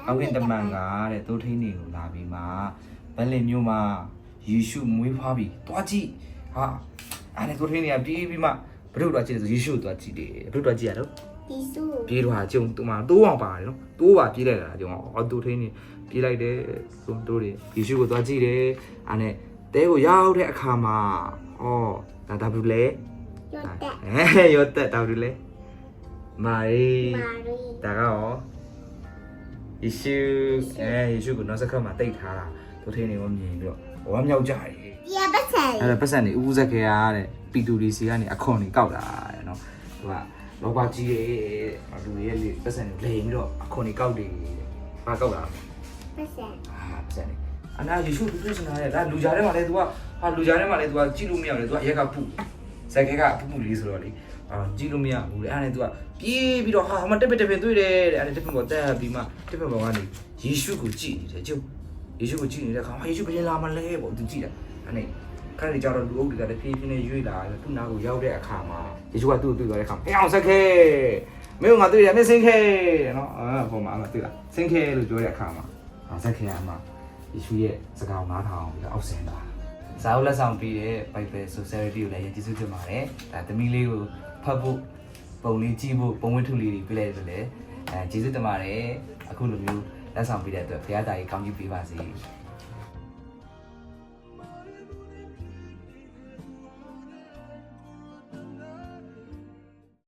အောက်ကတမန်ကတဲ့တိုးထင်းနေကိုလာပြီးမှဗလင်မျိုးမှာယေရှုမွေးဖွားပြီးတွားကြည့်ဟာအဲ့ဒါတိုးထင်းနေကပြေးပြီးမှဘုရုတော်ကြည့်တယ်ဆိုယေရှုတွားကြည့်တယ်ဘုရုတော်ကြည့်ရတော့ ဒီစု ပြေးတော့ကျုံသူမတိုးအောင်ပါတယ်နော်တိုးပါပြေးလိုက်တာကျုံအော်တိုးထင်းနေပြေးလိုက်တယ်ဆိုတိုးတယ်ယေရှုကိုတွားကြည့်တယ်အဲ့နဲ့တဲကိုရောက်တဲ့အခါမှာဩဒါဘူးလေ ရောတက် ရောတက်ဒါဘူးလေမာရီ မာရီ ဒါကရောယေရှုယေရှုကိုနောက်ဆက်ခါမှာတိတ်ထားတာတို့ထင်းနေကိုမြင်ပြီးတော့ဝမ်းမြောက်ကြတယ် ပြပတ်စံ အဲ့ဒါပတ်စံနေဦးဇက်ခေရတဲ့ပီတူဒီစီကနေအခွန်နေကောက်တာတဲ့နော်သူကလောဘကြီးရဲ့လူတွေရဲ့ပတ်စံနေလိန်ပြီးတော့အခွန်နေကောက်တယ်ဘာကောက်တာ ပတ်စံ ပတ်စံနေအနာယေရှုသူတွေ့နေတာတဲ့ဒါလူကြားထဲမှာလေ तू ကဟာလူကြားထဲမှာလေ तू ကကြည့်လို့မရဘူးလေ तू ကအရက်ကဖုဇက်ခေကဖုလေးဆိုတော့လေကြည့်လို့မရဘူးလေအဲ့ဒါနဲ့ तू ကပြေးပြီးတော့ဟာမတက်ပတက်ပင်တွေ့တယ်တဲ့အဲ့ဒါတက်ပင်ပေါ်တက်ပြီးမှတက်ပင်ပေါ်ကနေယေရှုကိုကြည့်နေတယ်ကျုပ်ယေရှုကိုကြည့်နေတဲ့အခါယေရှုဘယ်လာမလဲပေါ့ तू ကြည့်တာအဲ့နဲ့ခါရီကြတော့လူအုပ်တွေကတဖြည်းဖြည်းနဲ့ရွေ့လာတယ်သူ့နားကိုရောက်တဲ့အခါမှာယေရှုကသူ့ကိုတွေ့သွားတဲ့အခါအေးအောင်ဆက်ခဲမင်းကငါတွေ့ရတယ်မင်းစင်ခဲတဲ့နော်ဟိုမှာအမတွေ့လားစင်ခဲလို့ပြောတဲ့အခါမှာဆက်ခဲအမယေရှုရဲ့စကားကိုနားထောင်ပြီးအောက်ဆင်းတာဇာတ်လက်ဆောင်ပြီးတဲ့ Bible Society ကိုလည်းယဉ်ကျေးဇူးတင်ပါတယ်ဒါသမီးလေးကိုဖတ်ဖို့ပုံလေးကြည့်ဖို့ပုံဝင်းထုလေးတွေပြလိုက်တယ်လေကျေးဇူးတင်ပါတယ်အခုလိုမျိုးလက်ဆောင်ပြီးတဲ့အတွက်ဘုရားတာကြီးကောင်းကြီးပေးပါစေ